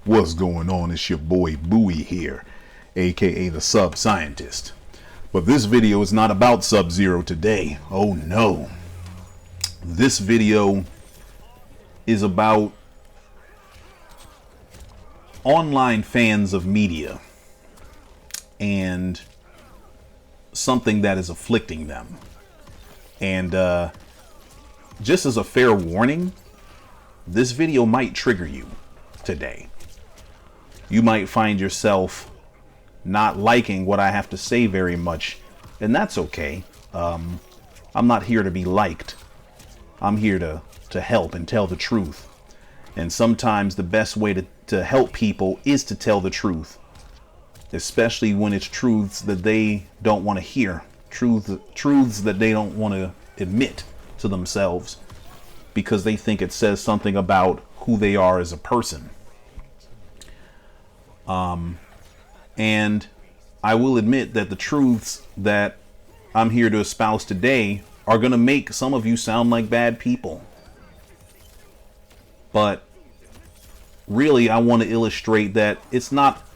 What's going on? It's your boy Bowie here, aka the Sub Scientist. But this video is not about Sub-Zero today. Oh no. This video is about online fans of media and something that is afflicting them. And just as a fair warning, this video might trigger you today. You might find yourself not liking what I have to say very much, and that's okay. I'm not here to be liked. I'm here to help and tell the truth. And sometimes the best way to help people is to tell the truth, especially when it's truths that they don't want to hear, truths that they don't want to admit to themselves because they think it says something about who they are as a person. And I will admit that the truths that I'm here to espouse today are going to make some of you sound like bad people. But really, I want to illustrate that it's not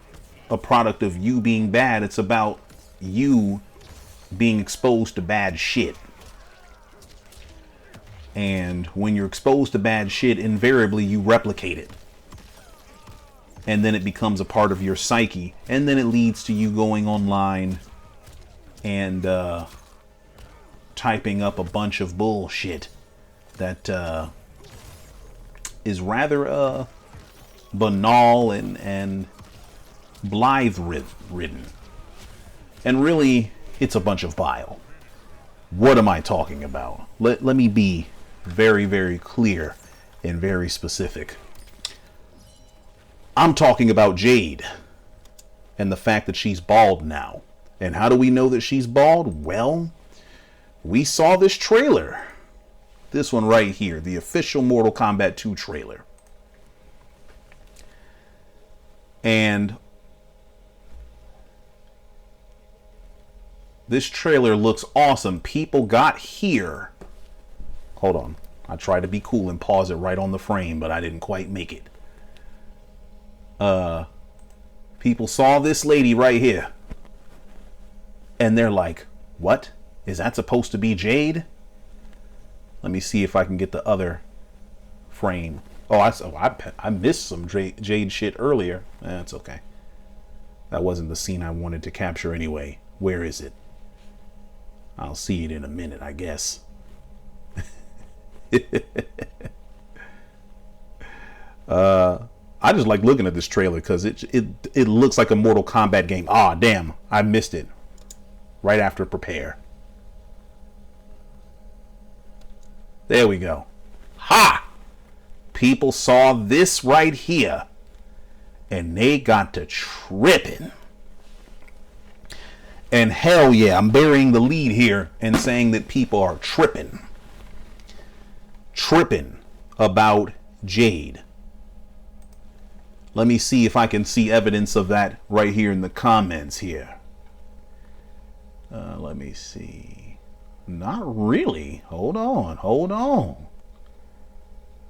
a product of you being bad. It's about you being exposed to bad shit. And when you're exposed to bad shit, invariably you replicate it. And then it becomes a part of your psyche. And then it leads to you going online and typing up a bunch of bullshit that is rather banal and blithe-ridden. And really, it's a bunch of bile. What am I talking about? Let me be very, very clear and very specific. I'm talking about Jade and the fact that she's bald now. And how do we know that she's bald? Well, we saw this trailer. This one right here, the official Mortal Kombat 2 trailer. And this trailer looks awesome. People got here. Hold on. I tried to be cool and pause it right on the frame, but I didn't quite make it. People saw this lady right here. And they're like, what? Is that supposed to be Jade? Let me see if I can get the other frame. Oh, I missed some Jade shit earlier. That's okay. That wasn't the scene I wanted to capture anyway. Where is it? I'll see it in a minute, I guess. I just like looking at this trailer because it looks like a Mortal Kombat game. Ah, damn, I missed it. Right after prepare. There we go. Ha! People saw this right here and they got to tripping. And hell yeah, I'm burying the lead here and saying that people are tripping. Tripping about Jade. Let me see if I can see evidence of that right here in the comments here. Let me see. Not really. Hold on.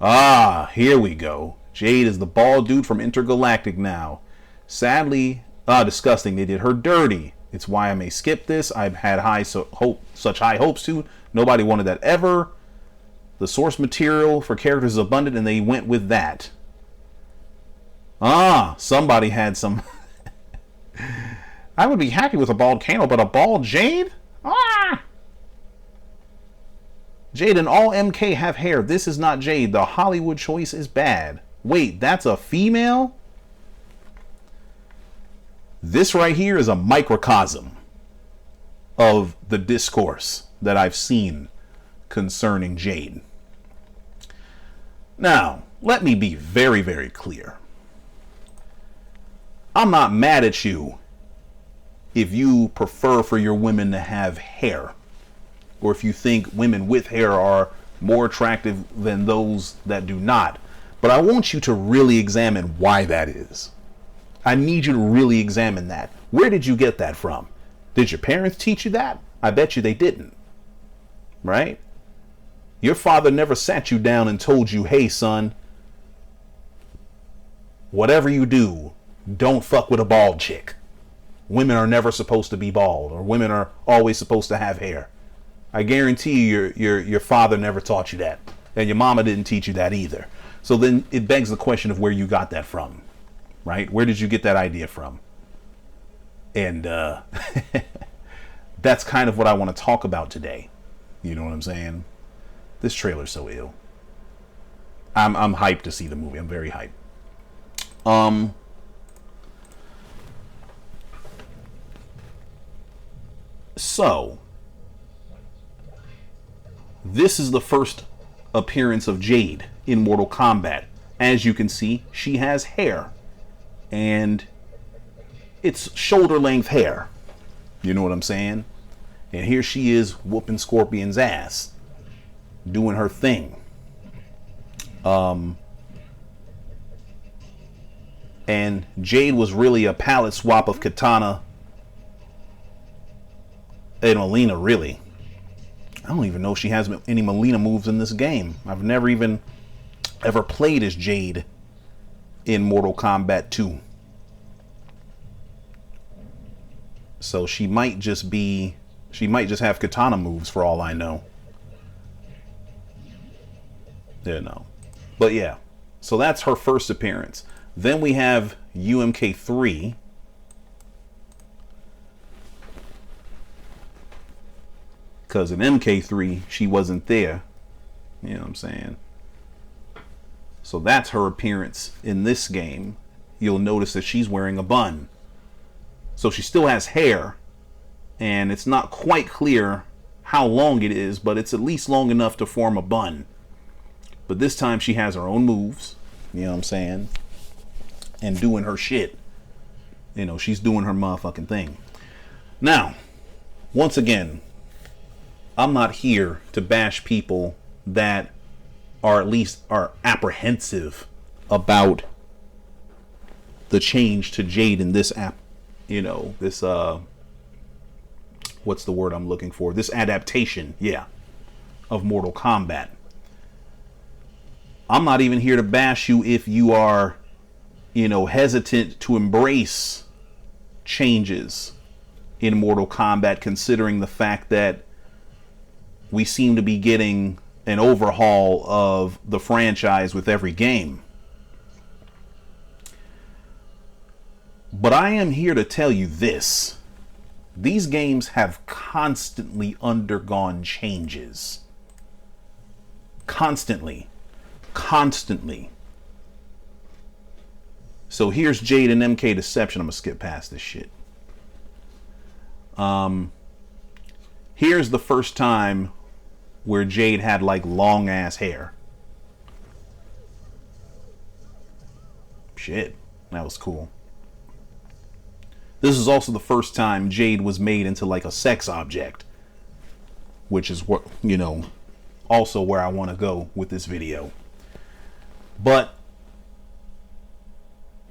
Ah, here we go. Jade is the bald dude from Intergalactic now. Sadly, disgusting. They did her dirty. It's why I may skip this. I've had such high hopes too. Nobody wanted that ever. The source material for characters is abundant and they went with that. Somebody had some. I would be happy with a bald Kano, but a bald Jade? Jade and all MK have hair. This is not Jade. The Hollywood choice is bad. Wait, that's a female? This right here is a microcosm of the discourse that I've seen concerning Jade. Now, let me be very, very clear. I'm not mad at you if you prefer for your women to have hair, or if you think women with hair are more attractive than those that do not. But I want you to really examine why that is. I need you to really examine that. Where did you get that from? Did your parents teach you that? I bet you they didn't. Right? Your father never sat you down and told you, hey, son, whatever you do, don't fuck with a bald chick. Women are never supposed to be bald, or women are always supposed to have hair. I guarantee you your father never taught you that, and your mama didn't teach you that either. So then it begs the question of where you got that from, right? Where did you get that idea from? And that's kind of what I want to talk about today. You know what I'm saying? This trailer's so ill. I'm hyped to see the movie. I'm very hyped. So this is the first appearance of Jade in Mortal Kombat. As you can see, she has hair, and it's shoulder length hair. You know what I'm saying? And here she is whooping Scorpion's ass, doing her thing. And Jade was really a palette swap of Katana and Melina, really. I don't even know if she has any Melina moves in this game. I've never even ever played as Jade in Mortal Kombat 2. So she might just have Katana moves for all I know. Yeah, no. But yeah, so that's her first appearance. Then we have UMK3. Because in MK3, she wasn't there. You know what I'm saying? So that's her appearance in this game. You'll notice that she's wearing a bun. So she still has hair. And it's not quite clear how long it is, but it's at least long enough to form a bun. But this time she has her own moves. You know what I'm saying? And doing her shit. You know, she's doing her motherfucking thing. Now, once again, I'm not here to bash people that are at least are apprehensive about the change to Jade in this app. You know, this what's the word I'm looking for? This adaptation, yeah, of Mortal Kombat. I'm not even here to bash you if you are, you know, hesitant to embrace changes in Mortal Kombat, considering the fact that we seem to be getting an overhaul of the franchise with every game. But I am here to tell you this. These games have constantly undergone changes. Constantly. So here's Jade and MK Deception. I'm gonna skip past this shit. Here's the first time where Jade had like long ass hair. Shit, that was cool. This is also the first time Jade was made into like a sex object, which is what, you know, also where I want to go with this video. But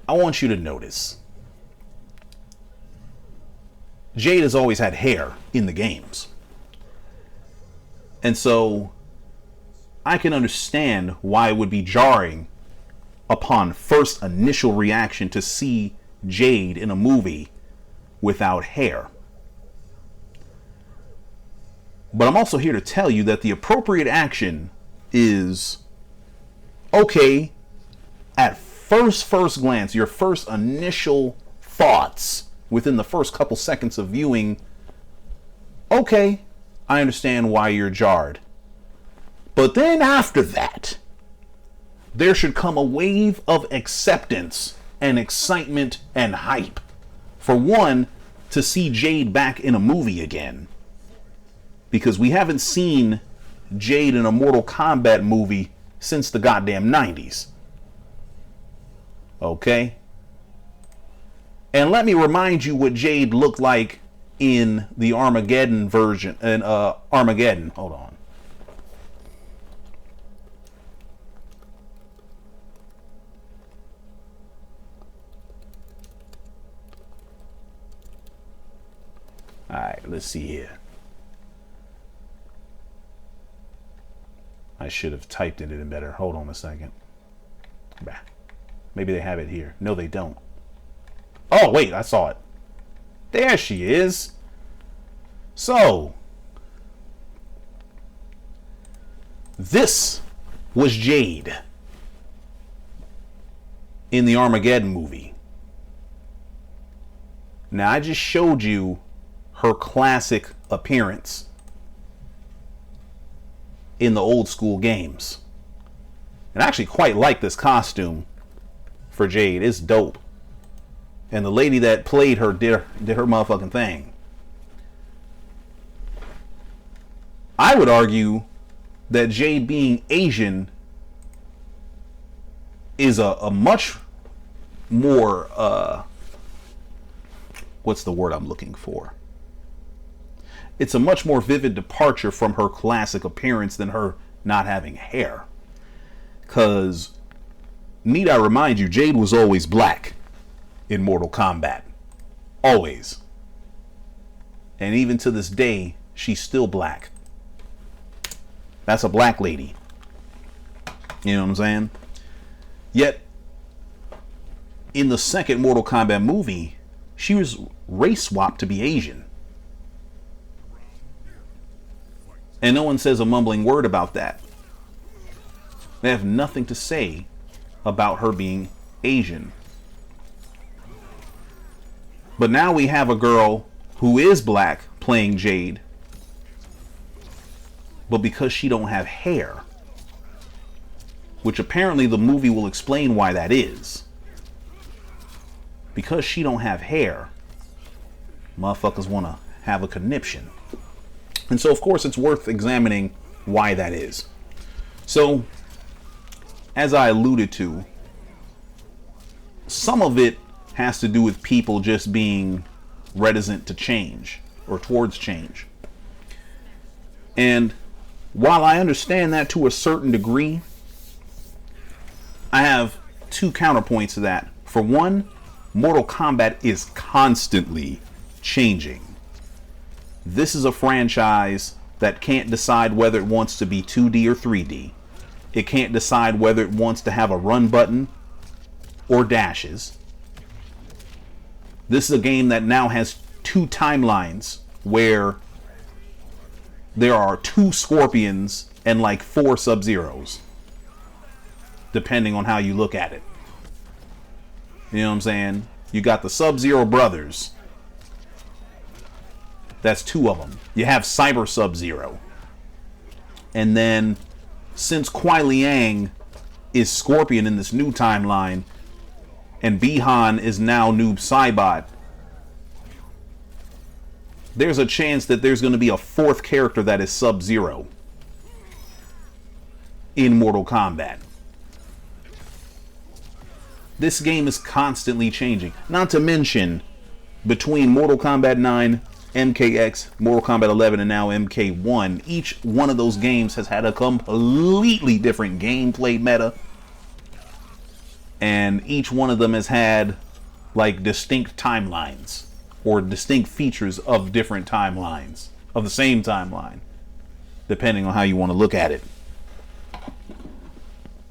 I want you to notice Jade has always had hair in the games. And so I can understand why it would be jarring upon first initial reaction to see Jade in a movie without hair. But I'm also here to tell you that the appropriate action is, okay, at first glance, your first initial thoughts within the first couple seconds of viewing, okay, I understand why you're jarred. But then after that, there should come a wave of acceptance and excitement and hype. For one, to see Jade back in a movie again. Because we haven't seen Jade in a Mortal Kombat movie since the goddamn 90s. Okay? And let me remind you what Jade looked like in the Armageddon version. In Armageddon. Hold on. Alright, let's see here. I should have typed it in better. Hold on a second. Bah. Maybe they have it here. No, they don't. Oh, wait, I saw it. There she is. So, this was Jade in the Armageddon movie. Now, I just showed you her classic appearance in the old school games. And I actually quite like this costume for Jade. It's dope. And the lady that played her did her motherfucking thing. I would argue that Jade being Asian is a much more what's the word I'm looking for? It's a much more vivid departure from her classic appearance than her not having hair. Because, need I remind you, Jade was always black in Mortal Kombat. Always. And even to this day, she's still black. That's a black lady. You know what I'm saying? Yet, in the second Mortal Kombat movie, she was race swapped to be Asian. And no one says a mumbling word about that. They have nothing to say about her being Asian. But now we have a girl who is black playing Jade. But because she don't have hair, which apparently the movie will explain why that is. Because she don't have hair, motherfuckers want to have a conniption. And so, of course, it's worth examining why that is. So, as I alluded to, some of it has to do with people just being reticent to change or towards change. And while I understand that to a certain degree, I have two counterpoints to that. For one, Mortal Kombat is constantly changing. This is a franchise that can't decide whether it wants to be 2D or 3D. It can't decide whether it wants to have a run button or dashes. This is a game that now has two timelines where there are 2 Scorpions and like 4 Sub-Zeros, depending on how you look at it. You know what I'm saying? You got the Sub-Zero brothers. That's 2 of them. You have Cyber Sub-Zero. And then, since Kuai Liang is Scorpion in this new timeline, and Bihan is now Noob Saibot, there's a chance that there's going to be a 4th character that is Sub-Zero in Mortal Kombat. This game is constantly changing. Not to mention, between Mortal Kombat 9, MKX, Mortal Kombat 11, and now MK1, each one of those games has had a completely different gameplay meta. And each one of them has had like distinct timelines or distinct features of different timelines of the same timeline, depending on how you want to look at it.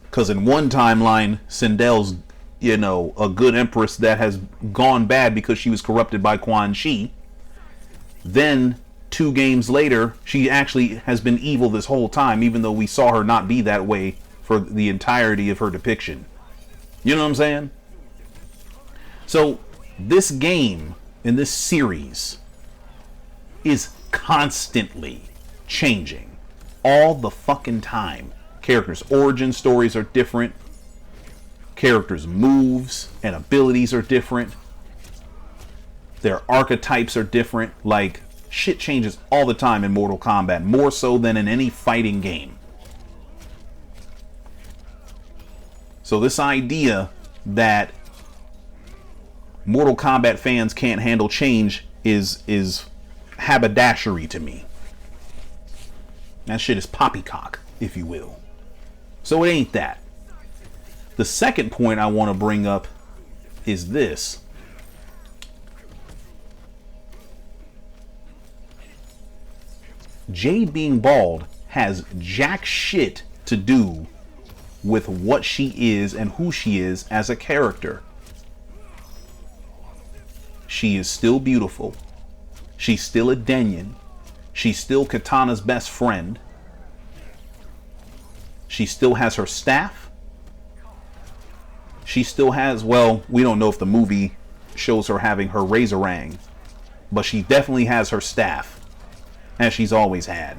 Because in one timeline, Sindel's, you know, a good empress that has gone bad because she was corrupted by Quan Chi. Then 2 games later, she actually has been evil this whole time, even though we saw her not be that way for the entirety of her depiction. You know what I'm saying? So this game in this series is constantly changing all the fucking time. Characters' origin stories are different. Characters' moves and abilities are different. Their archetypes are different. Like, shit changes all the time in Mortal Kombat, more so than in any fighting game. So this idea that Mortal Kombat fans can't handle change is haberdashery to me. That shit is poppycock, if you will. So it ain't that. The second point I want to bring up is this. Jade being bald has jack shit to do with what she is and who she is as a character. She is still beautiful. She's still a Denyon. She's still Katana's best friend. She still has her staff. She still has, well, we don't know if the movie shows her having her Razorang, but she definitely has her staff, as she's always had.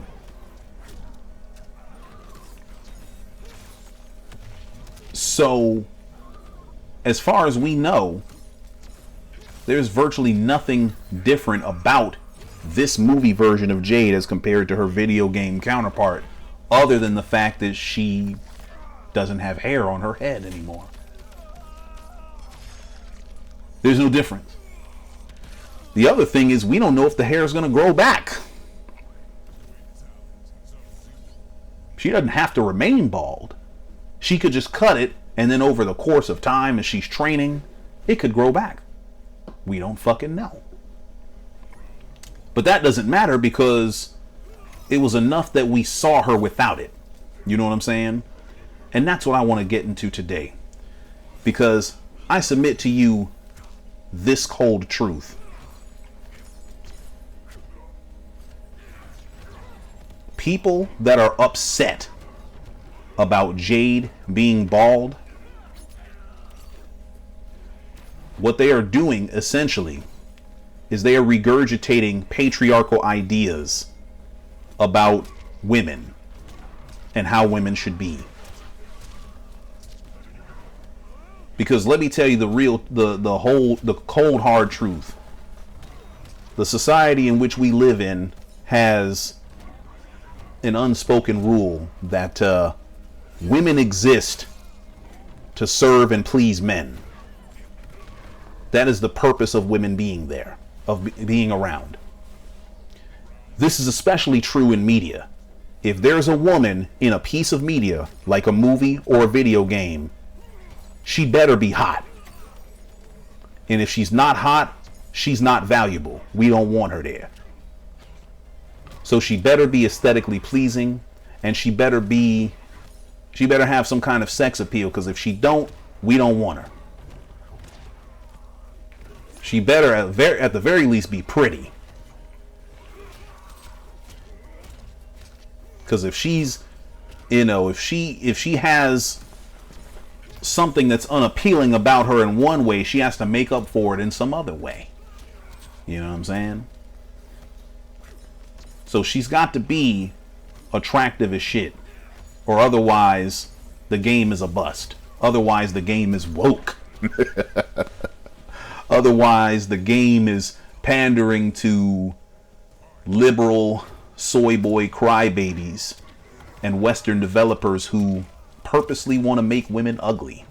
So, as far as we know, there's virtually nothing different about this movie version of Jade as compared to her video game counterpart, other than the fact that she doesn't have hair on her head anymore. There's no difference. The other thing is, we don't know if the hair is going to grow back. She doesn't have to remain bald. She could just cut it, and then over the course of time, as she's training, it could grow back. We don't fucking know. But that doesn't matter, because it was enough that we saw her without it. You know what I'm saying? And that's what I want to get into today. Because I submit to you this cold truth. People that are upset about Jade being bald, what they are doing essentially is they are regurgitating patriarchal ideas about women and how women should be. Because let me tell you the cold hard truth. The society in which we live in has an unspoken rule that women exist to serve and please men. That is the purpose of women being there, of being around. This is especially true in media. If there's a woman in a piece of media, like a movie or a video game, she better be hot. And if she's not hot, she's not valuable. We don't want her there. So she better be aesthetically pleasing, and she better have some kind of sex appeal, because if she don't, we don't want her. She better at the very least be pretty. Because if she's, if she has something that's unappealing about her in one way, she has to make up for it in some other way. You know what I'm saying? So she's got to be attractive as shit, or otherwise the game is a bust. Otherwise the game is woke. Otherwise the game is pandering to liberal soy boy crybabies and Western developers who purposely want to make women ugly,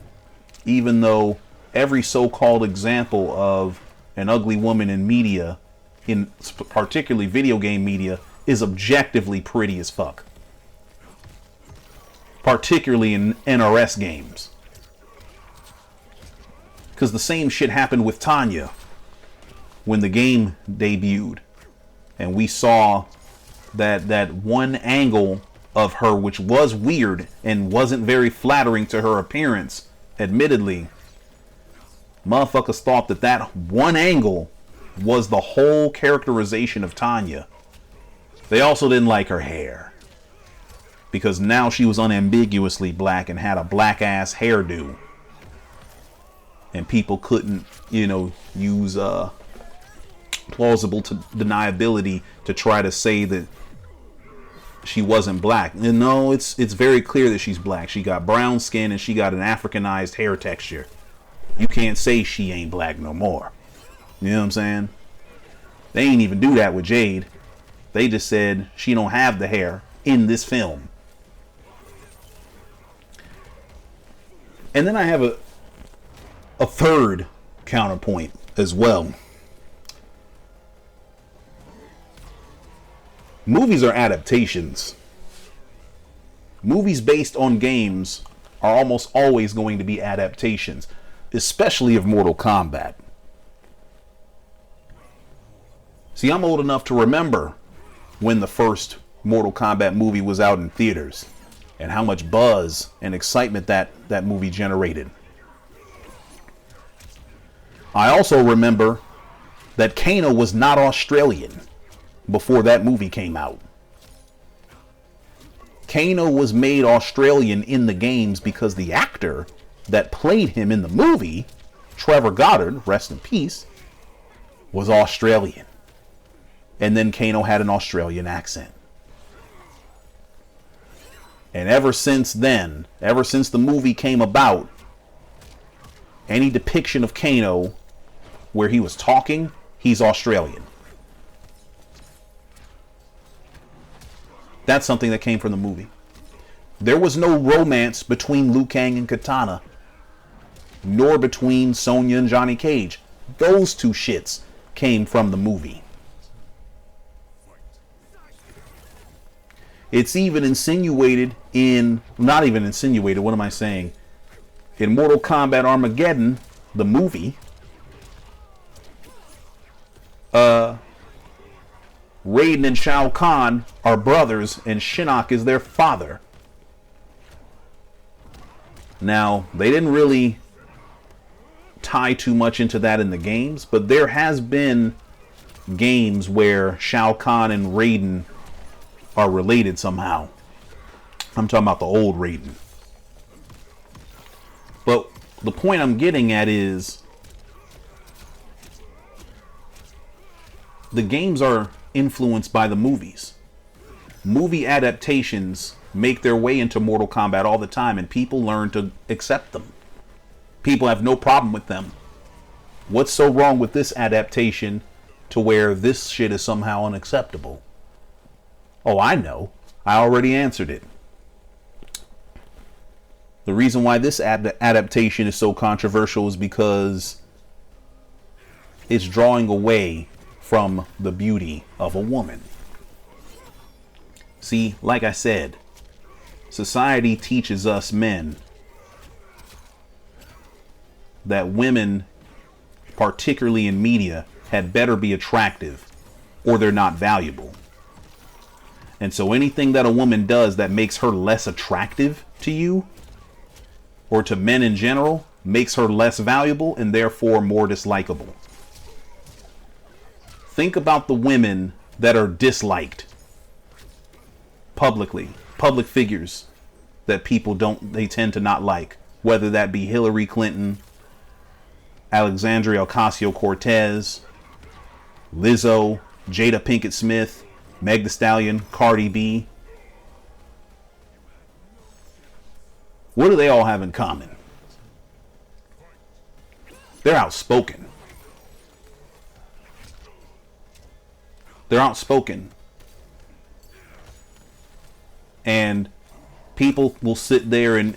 even though every so-called example of an ugly woman in media, in particularly video game media, is objectively pretty as fuck. Particularly in NRS games. Because the same shit happened with Tanya when the game debuted, and we saw that one angle of her, which was weird and wasn't very flattering to her appearance, admittedly. Motherfuckers thought that one angle was the whole characterization of Tanya. They also didn't like her hair, because now she was unambiguously black and had a black ass hairdo, and people couldn't, use plausible deniability to try to say that she wasn't black. And no, it's very clear that she's black. She got brown skin and she got an Africanized hair texture. You can't say she ain't black no more. You know what I'm saying? They ain't even do that with Jade. They just said she don't have the hair in this film. And then I have a third counterpoint as well. Movies are adaptations. Movies based on games are almost always going to be adaptations, especially of Mortal Kombat. See, I'm old enough to remember when the first Mortal Kombat movie was out in theaters. and how much buzz and excitement that movie generated. I also remember that Kano was not Australian before that movie came out. Kano was made Australian in the games because the actor that played him in the movie, Trevor Goddard, rest in peace, was Australian. And then Kano had an Australian accent. And ever since then, ever since the movie came about, any depiction of Kano where he was talking, he's Australian. That's something that came from the movie. There was no romance between Liu Kang and Katana, nor between Sonya and Johnny Cage. Those two shits came from the movie. It's even insinuated in, not even insinuated, what am I saying? In Mortal Kombat Armageddon, the movie, Raiden and Shao Kahn are brothers and Shinnok is their father. Now, they didn't really tie too much into that in the games, but there has been games where Shao Kahn and Raiden are related somehow. I'm talking about the old Raiden. But the point I'm getting at is the games are influenced by the movies. Movie adaptations make their way into Mortal Kombat all the time, and people learn to accept them. People have no problem with them. What's so wrong with this adaptation to where this shit is somehow unacceptable? Oh, I know. I already answered it. The reason why this adaptation is so controversial is because it's drawing away from the beauty of a woman. See, like I said, society teaches us men that women, particularly in media, had better be attractive or they're not valuable. And so anything that a woman does that makes her less attractive to you or to men in general makes her less valuable and therefore more dislikable. Think about the women that are disliked publicly, public figures that they tend to not like, whether that be Hillary Clinton, Alexandria Ocasio-Cortez, Lizzo, Jada Pinkett Smith, Meg Thee Stallion, Cardi B. What do they all have in common? They're outspoken. They're outspoken. And people will sit there and,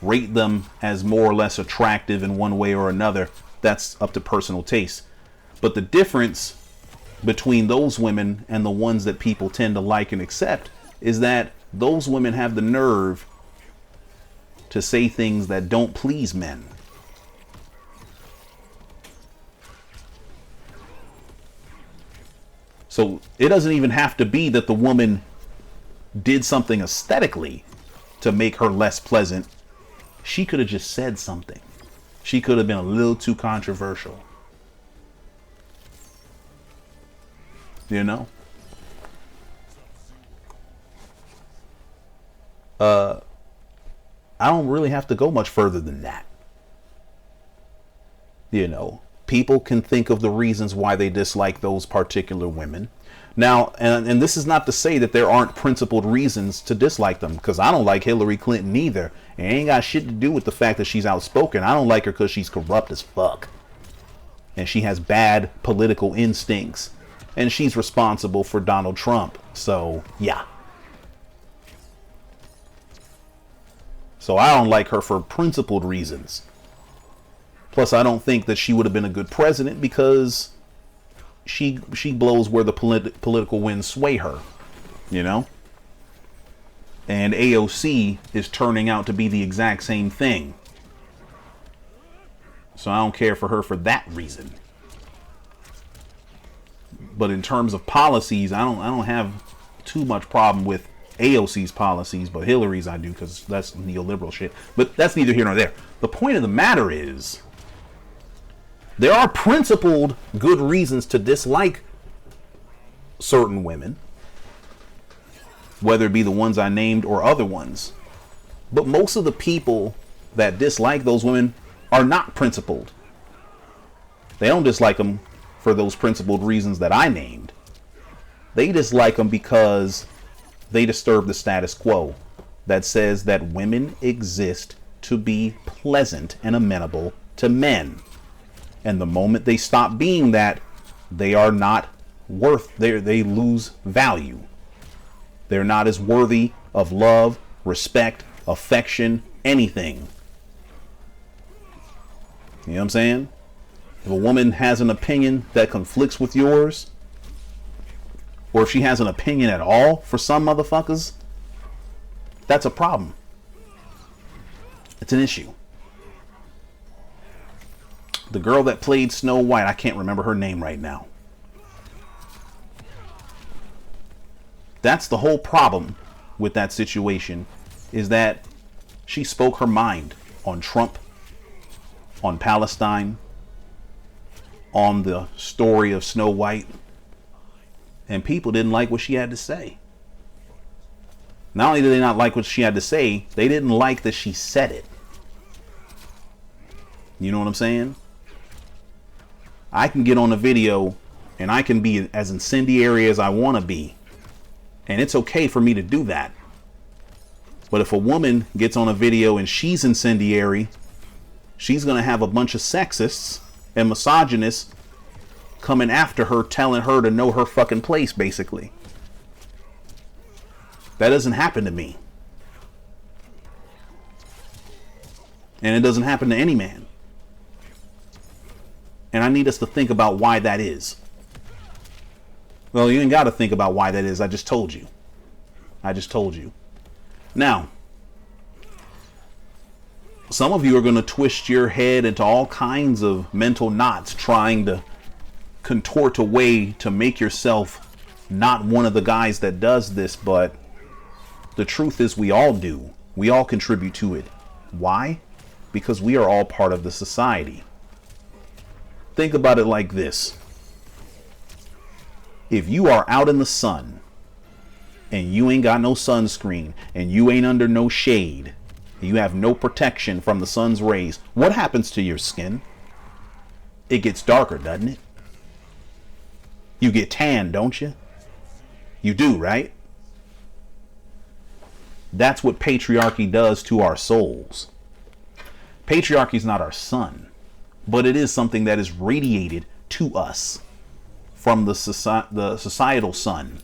rate them as more or less attractive in one way or another. That's up to personal taste. But the difference between those women and the ones that people tend to like and accept is that those women have the nerve to say things that don't please men. So it doesn't even have to be that the woman did something aesthetically to make her less pleasant. She could have just said something. She could have been a little too controversial. I don't really have to go much further than that. People can think of the reasons why they dislike those particular women. Now, and this is not to say that there aren't principled reasons to dislike them, because I don't like Hillary Clinton either. It ain't got shit to do with the fact that she's outspoken. I don't like her because she's corrupt as fuck. And she has bad political instincts. And she's responsible for Donald Trump. So, yeah. So I don't like her for principled reasons. Plus, I don't think that she would have been a good president because she blows where the political winds sway her, And AOC is turning out to be the exact same thing. So I don't care for her for that reason. But in terms of policies, I don't have too much problem with AOC's policies, but Hillary's I do, because that's neoliberal shit. But that's neither here nor there. The point of the matter is, there are principled good reasons to dislike certain women, whether it be the ones I named or other ones. But most of the people that dislike those women are not principled. They don't dislike them for those principled reasons that I named. They dislike them because they disturb the status quo that says that women exist to be pleasant and amenable to men. And the moment they stop being that, they are not worth, they lose value. They're not as worthy of love, respect, affection, anything. You know what I'm saying? If a woman has an opinion that conflicts with yours, or if she has an opinion at all for some motherfuckers, that's a problem. It's an issue. The girl that played Snow White, I can't remember her name right now. That's the whole problem with that situation, is that she spoke her mind on Trump, on Palestine, on the story of Snow White, and people didn't like what she had to say. Not only did they not like what she had to say, they didn't like that she said it. You know what I'm saying? I can get on a video and I can be as incendiary as I want to be, and it's okay for me to do that. But if a woman gets on a video and she's incendiary, she's going to have a bunch of sexists and misogynists coming after her, telling her to know her fucking place, basically. That doesn't happen to me. And it doesn't happen to any man. And I need us to think about why that is. Well, you ain't got to think about why that is. I just told you. I just told you. Now, some of you are going to twist your head into all kinds of mental knots trying to contort a way to make yourself not one of the guys that does this, but the truth is we all do. We all contribute to it. Why? Because we are all part of the society. Think about it like this. If you are out in the sun and you ain't got no sunscreen and you ain't under no shade, you have no protection from the sun's rays, what happens to your skin? It gets darker, doesn't it? You get tan, don't you? You do, right? That's what patriarchy does to our souls. Patriarchy is not our sun, but it is something that is radiated to us from the societal sun.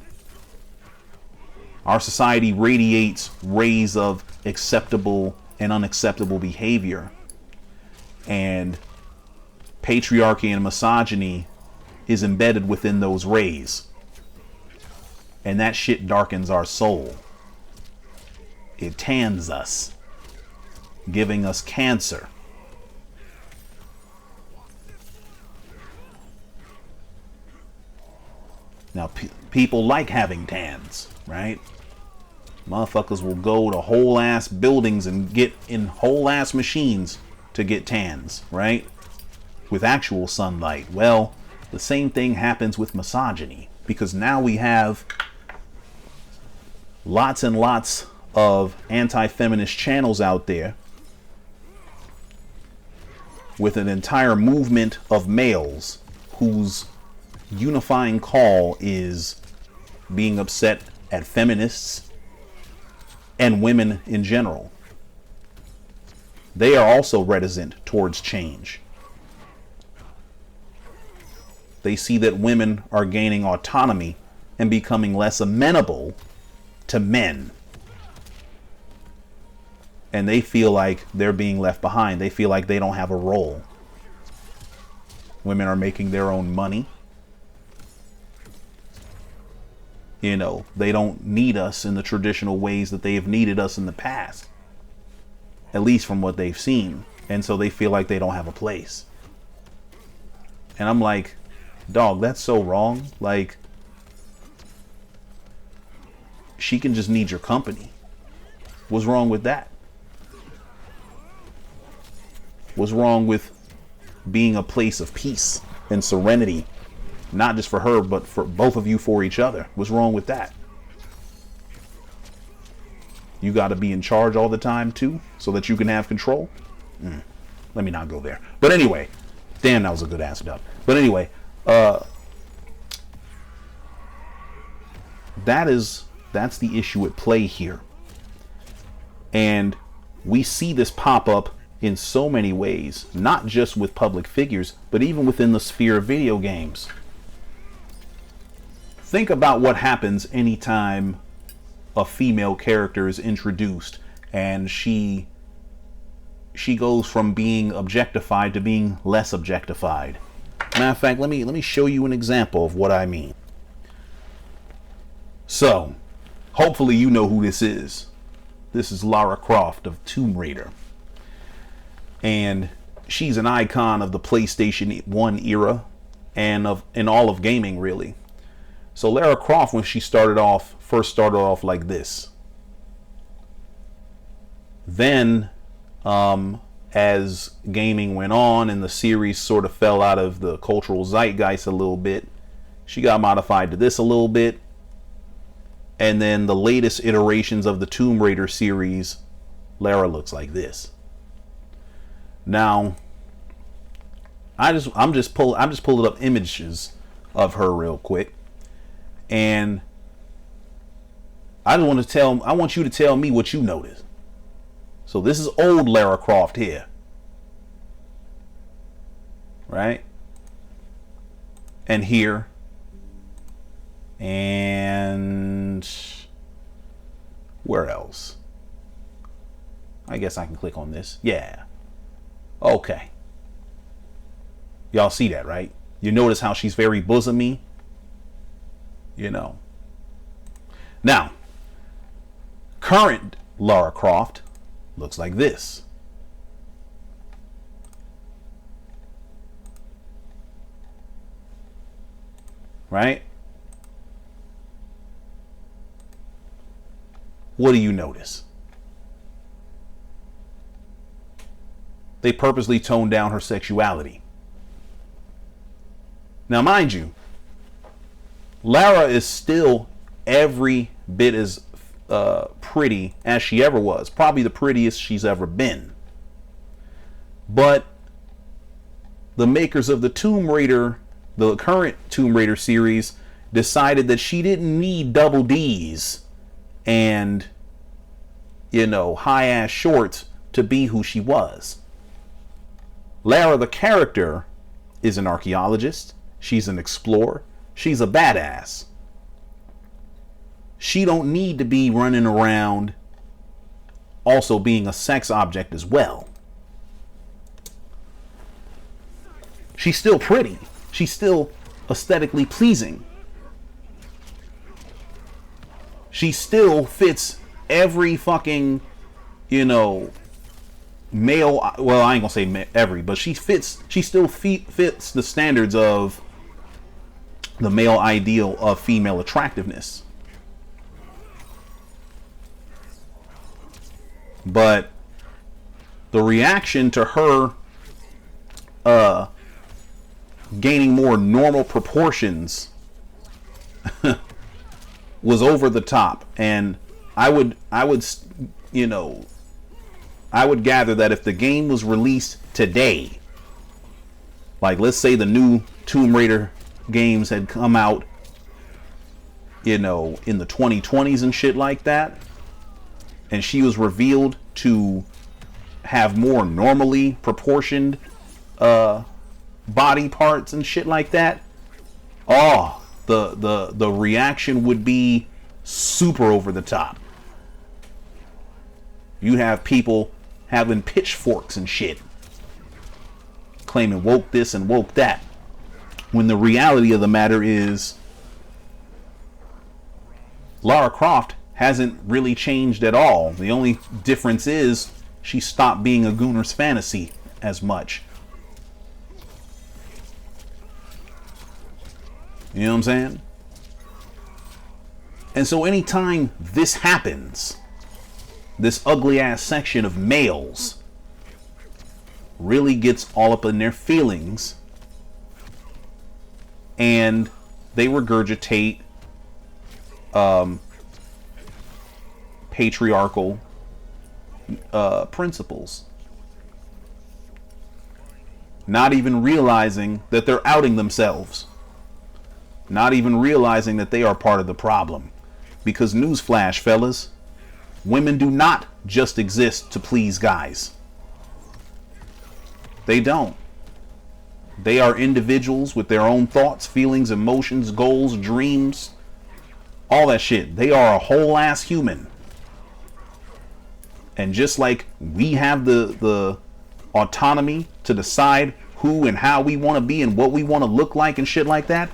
Our society radiates rays of acceptable and unacceptable behavior. And patriarchy and misogyny is embedded within those rays. And that shit darkens our soul. It tans us, giving us cancer. Now, people like having tans, right? Motherfuckers will go to whole ass buildings and get in whole ass machines to get tans, right? With actual sunlight. Well, the same thing happens with misogyny, because now we have lots and lots of anti-feminist channels out there with an entire movement of males whose unifying call is being upset at feminists and women in general. They are also reticent towards change. They see that women are gaining autonomy and becoming less amenable to men. And they feel like they're being left behind. They feel like they don't have a role. Women are making their own money. You know, they don't need us in the traditional ways that they have needed us in the past. At least from what they've seen. And so they feel like they don't have a place. And I'm like, dog, that's so wrong. Like, she can just need your company. What's wrong with that? What's wrong with being a place of peace and serenity? Not just for her, but for both of you, for each other. What's wrong with that? You got to be in charge all the time too, so that you can have control. Let me not go there. But anyway, damn, that was a good ass dub. But anyway, that's the issue at play here. And we see this pop up in so many ways, not just with public figures, but even within the sphere of video games. Think about what happens anytime a female character is introduced and she goes from being objectified to being less objectified. Matter of fact, let me show you an example of what I mean. So, hopefully you know who this is. This is Lara Croft of Tomb Raider. And she's an icon of the PlayStation 1 era and all of gaming, really. So Lara Croft, when she first started off like this. Then, as gaming went on and the series sort of fell out of the cultural zeitgeist a little bit, she got modified to this a little bit. And then the latest iterations of the Tomb Raider series, Lara looks like this. Now, I'm just pulling up images of her real quick. And I want you to tell me what you noticed. So this is old Lara Croft here. Right? And here. And where else? I guess I can click on this. Yeah. Okay. Y'all see that, right? You notice how she's very bosomy? You know. Now, current Lara Croft looks like this. Right? What do you notice? They purposely toned down her sexuality. Now, mind you, Lara is still every bit as pretty as she ever was. Probably the prettiest she's ever been. But the makers of the Tomb Raider, the current Tomb Raider series, decided that she didn't need double D's and, high-ass shorts to be who she was. Lara, the character, is an archaeologist. She's an explorer. She's a badass. She don't need to be running around also being a sex object as well. She's still pretty. She's still aesthetically pleasing. She still fits every fucking, male, well, I ain't gonna say every, but she still fits the standards of the male ideal of female attractiveness. But the reaction to her gaining more normal proportions was over the top, and I would gather that if the game was released today, like let's say the new Tomb Raider games had come out, in the 2020s and shit like that, and she was revealed to have more normally proportioned body parts and shit like that, the reaction would be super over the top. You have people having pitchforks and shit, claiming woke this and woke that, when the reality of the matter is Lara Croft hasn't really changed at all. The only difference is she stopped being a Gooner's fantasy as much. You know what I'm saying? And so anytime this happens, this ugly ass section of males really gets all up in their feelings, and they regurgitate patriarchal principles, not even realizing that they're outing themselves, not even realizing that they are part of the problem. Because newsflash, fellas, women do not just exist to please guys. They don't. They are individuals with their own thoughts, feelings, emotions, goals, dreams, all that shit. They are a whole ass human. And just like we have the autonomy to decide who and how we want to be and what we want to look like and shit like that,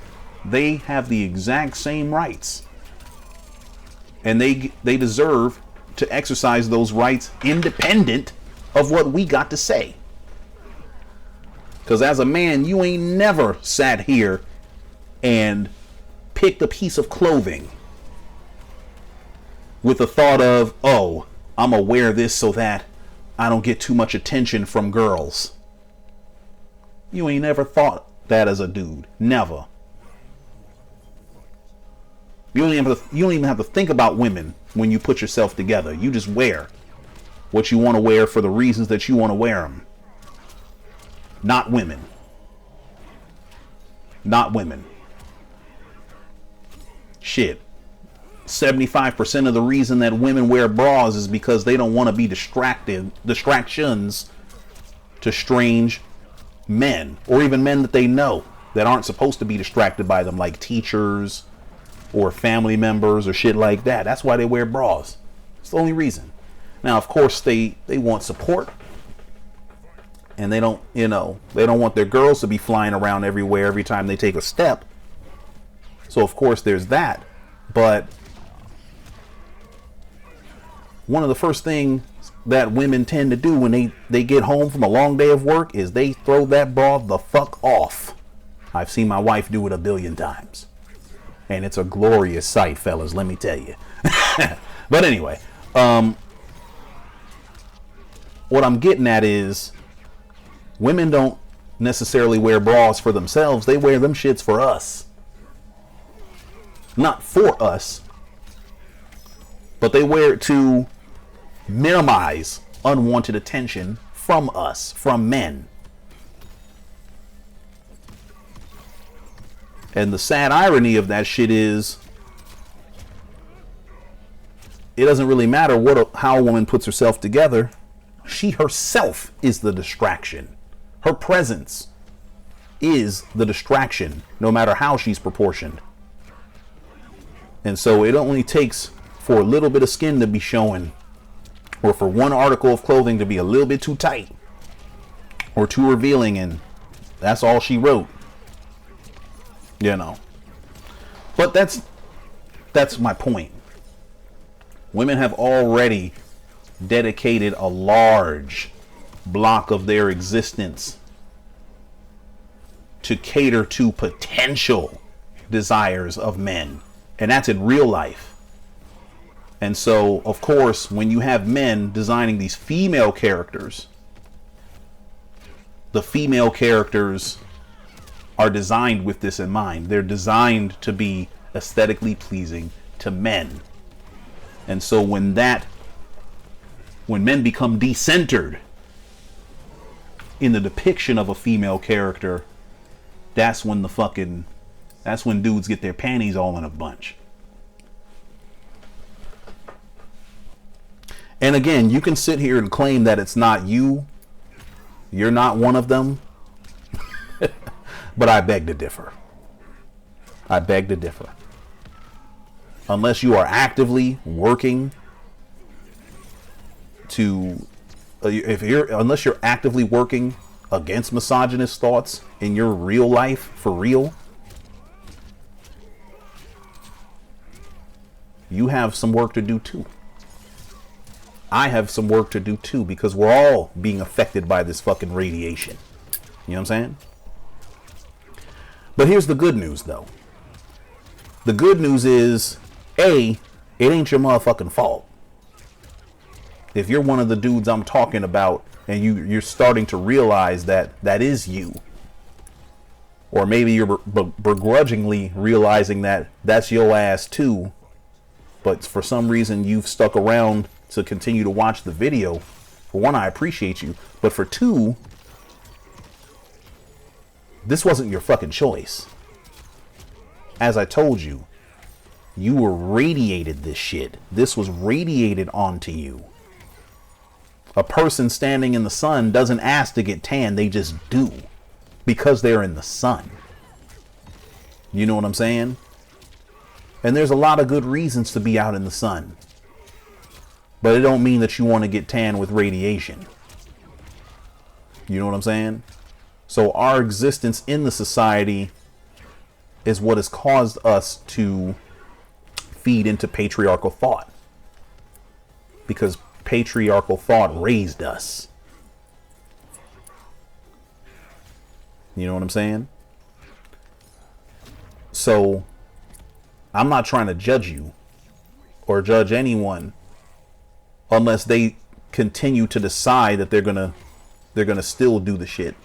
they have the exact same rights. And they deserve to exercise those rights independent of what we got to say. Because as a man, you ain't never sat here and picked a piece of clothing with the thought of, oh, I'm gonna wear this so that I don't get too much attention from girls. You ain't never thought that as a dude. Never. You don't even have to think about women when you put yourself together. You just wear what you want to wear for the reasons that you want to wear them. Not women. Not women. Shit. 75% of the reason that women wear bras is because they don't want to be distractions to strange men, or even men that they know that aren't supposed to be distracted by them, like teachers or family members or shit like that. That's why they wear bras. It's the only reason. Now, of course, they want support, and they don't want their girls to be flying around everywhere every time they take a step. So of course there's that. But one of the first things that women tend to do when they get home from a long day of work is they throw that bra the fuck off. I've seen my wife do it a billion times. And it's a glorious sight, fellas, let me tell you. But anyway, what I'm getting at is women don't necessarily wear bras for themselves. They wear them shits for us. Not for us, but they wear it to minimize unwanted attention from us, from men. And the sad irony of that shit is, it doesn't really matter how a woman puts herself together. She herself is the distraction. Her presence is the distraction, no matter how she's proportioned. And so it only takes for a little bit of skin to be showing, or for one article of clothing to be a little bit too tight or too revealing, and that's all she wrote. You know. But that's my point. Women have already dedicated a large block of their existence to cater to potential desires of men. And that's in real life. And so, of course, when you have men designing these female characters, the female characters are designed with this in mind. They're designed to be aesthetically pleasing to men. And so when men become decentered in the depiction of a female character, that's when dudes get their panties all in a bunch. And again, you can sit here and claim that it's not you. You're not one of them. But I beg to differ. I beg to differ. Unless you are actively working unless you're actively working against misogynist thoughts in your real life, for real, you have some work to do too. I have some work to do too, because we're all being affected by this fucking radiation. You know what I'm saying? But here's the good news, though. The good news is A, it ain't your motherfucking fault. If you're one of the dudes I'm talking about and you're starting to realize that that is you, or maybe you're begrudgingly realizing that that's your ass too, but for some reason you've stuck around to continue to watch the video, for one, I appreciate you, but for two, this wasn't your fucking choice. As I told you, you were radiated this shit. This was radiated onto you. A person standing in the sun doesn't ask to get tan, they just do. Because they're in the sun. You know what I'm saying? And there's a lot of good reasons to be out in the sun. But it don't mean that you want to get tan with radiation. You know what I'm saying? So our existence in the society is what has caused us to feed into patriarchal thought. Because patriarchal thought raised us. You know what I'm saying? So I'm not trying to judge you or judge anyone unless they continue to decide that they're gonna still do the shit.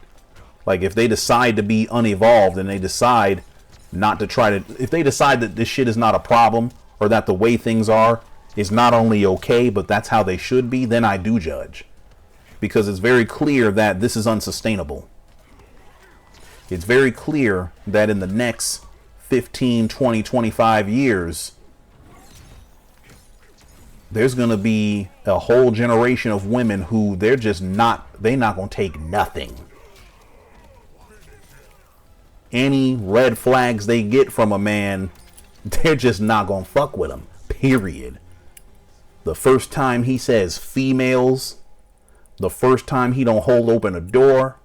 Like if they decide to be unevolved and they decide not to try to, if they decide that this shit is not a problem or that the way things are is not only okay, but that's how they should be, then I do judge. Because it's very clear that this is unsustainable. It's very clear that in the next 15, 20, 25 years, there's going to be a whole generation of women who they're not going to take nothing. Any red flags they get from a man, they're just not going to fuck with him. Period. The first time he says females, the first time he don't hold open a door,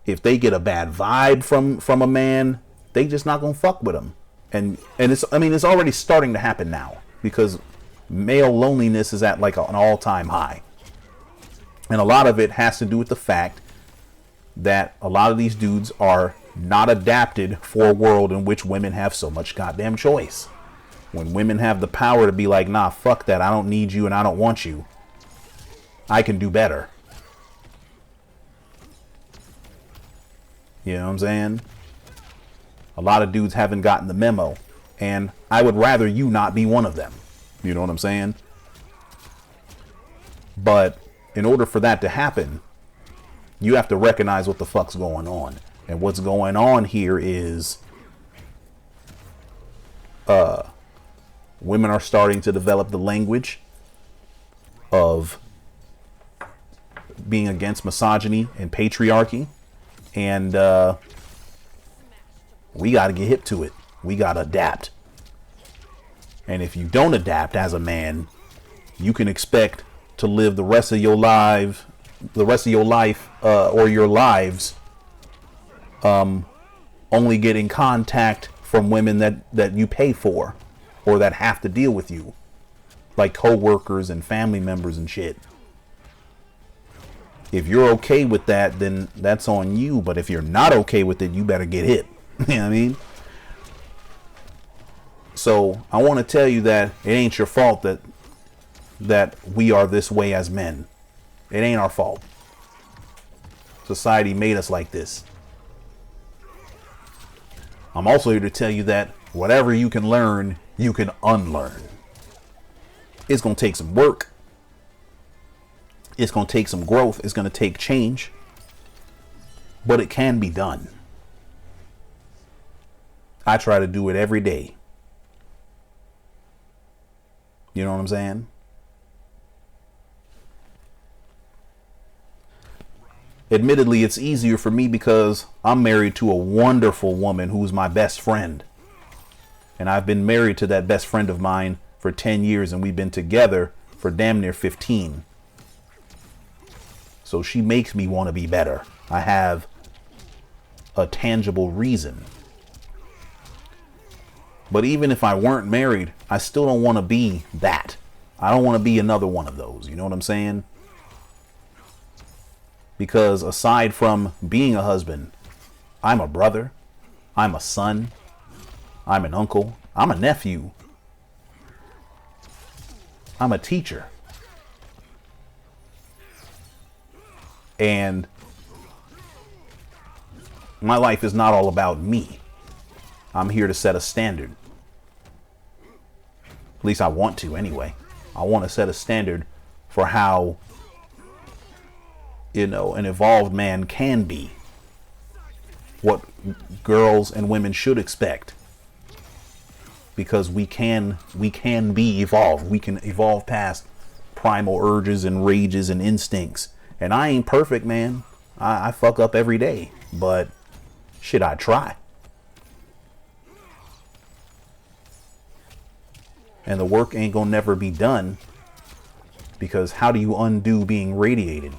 if they get a bad vibe from a man, they just not gonna fuck with him. And it's already starting to happen now because male loneliness is at like an all-time high. And a lot of it has to do with the fact that a lot of these dudes are not adapted for a world in which women have so much goddamn choice. When women have the power to be like, nah, fuck that, I don't need you and I don't want you, I can do better. You know what I'm saying? A lot of dudes haven't gotten the memo, and I would rather you not be one of them. You know what I'm saying? But in order for that to happen, you have to recognize what the fuck's going on. And what's going on here is women are starting to develop the language of being against misogyny and patriarchy. And we got to get hip to it. We got to adapt. And if you don't adapt as a man, you can expect to live the rest of your life, or your lives, only getting contact from women that you pay for or that have to deal with you, like co-workers and family members and shit. If you're okay with that, then that's on you. But if you're not okay with it, you better get hit. You know what I mean? So I want to tell you that it ain't your fault that we are this way as men. It ain't our fault. Society made us like this. I'm also here to tell you that whatever you can learn, you can unlearn. It's going to take some work. It's going to take some growth. It's going to take change. But it can be done. I try to do it every day. You know what I'm saying? Admittedly, it's easier for me because I'm married to a wonderful woman who's my best friend. And I've been married to that best friend of mine for 10 years, and we've been together for damn near 15. So she makes me want to be better. I have a tangible reason. But even if I weren't married, I still don't want to be that. I don't want to be another one of those. You know what I'm saying? Because aside from being a husband, I'm a brother, I'm a son, I'm an uncle, I'm a nephew. I'm a teacher. And my life is not all about me. I'm here to set a standard. At least I want to anyway. I want to set a standard for how, an evolved man can be. What girls and women should expect. Because we can be evolved. We can evolve past primal urges and rages and instincts. And I ain't perfect, man. I fuck up every day. But shit, I try. And the work ain't gonna never be done. Because how do you undo being radiated?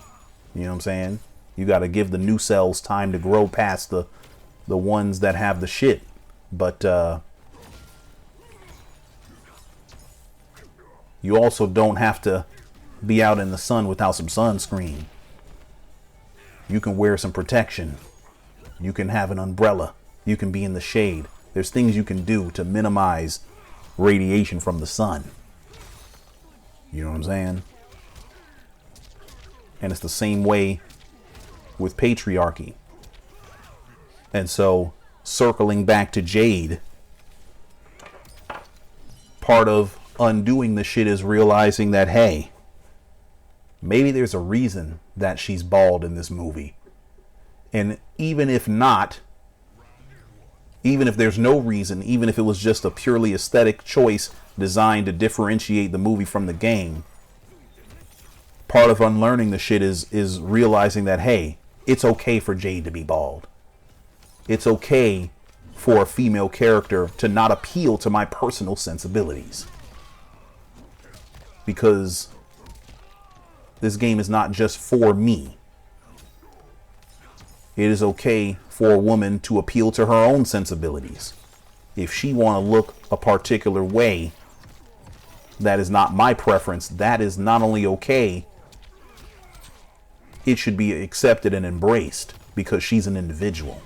You know what I'm saying? You got to give the new cells time to grow past the ones that have the shit. But you also don't have to be out in the sun without some sunscreen. You can wear some protection. You can have an umbrella. You can be in the shade. There's things you can do to minimize radiation from the sun. You know what I'm saying? And it's the same way with patriarchy. And so, circling back to Jade, part of undoing the shit is realizing that, hey, maybe there's a reason that she's bald in this movie. And even if not, even if there's no reason, even if it was just a purely aesthetic choice designed to differentiate the movie from the game, part of unlearning the shit is realizing that, hey, it's okay for Jade to be bald. It's okay for a female character to not appeal to my personal sensibilities. Because this game is not just for me. It is okay for a woman to appeal to her own sensibilities. If she want to look a particular way, that is not my preference. That is not only okay, it should be accepted and embraced because she's an individual.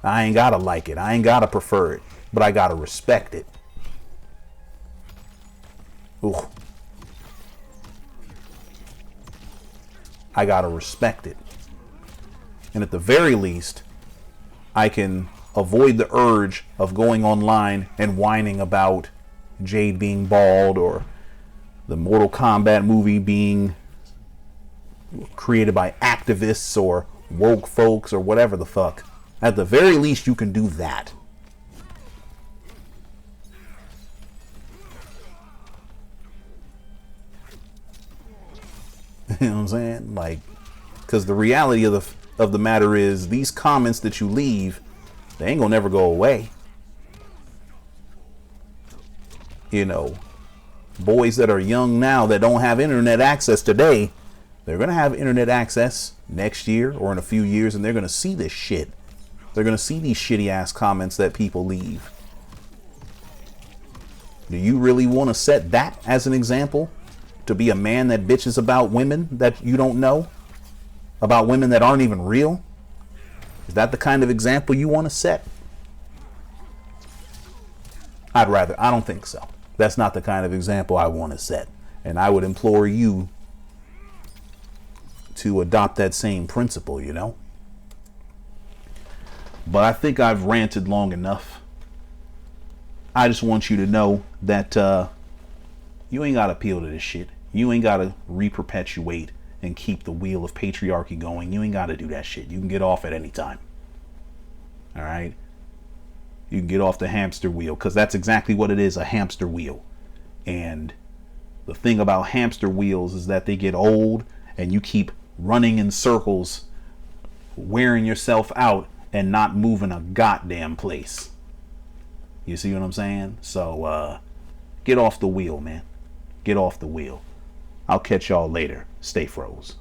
I ain't gotta like it. I ain't gotta prefer it, but I gotta respect it. Ooh. I gotta respect it. And at the very least, I can avoid the urge of going online and whining about Jade being bald or the Mortal Kombat movie being created by activists or woke folks or whatever the fuck. At the very least, you can do that. You know what I'm saying? Like, because the reality of the matter is, these comments that you leave, they ain't gonna never go away. You know, boys that are young now that don't have internet access today, they're gonna have internet access next year or in a few years, and they're gonna see this shit. They're gonna see these shitty ass comments that people leave. Do you really want to set that as an example? To be a man that bitches about women that you don't know? About women that aren't even real? Is that the kind of example you want to set? I don't think so. That's not the kind of example I want to set. And I would implore you to adopt that same principle, you know? But I think I've ranted long enough. I just want you to know that you ain't got to appeal to this shit. You ain't got to re-perpetuate and keep the wheel of patriarchy going. You ain't got to do that shit. You can get off at any time. All right? You can get off the hamster wheel, because that's exactly what it is, a hamster wheel. And the thing about hamster wheels is that they get old and you keep running in circles, wearing yourself out and not moving a goddamn place. You see what I'm saying? So get off the wheel, man. Get off the wheel. I'll catch y'all later. Stay froze.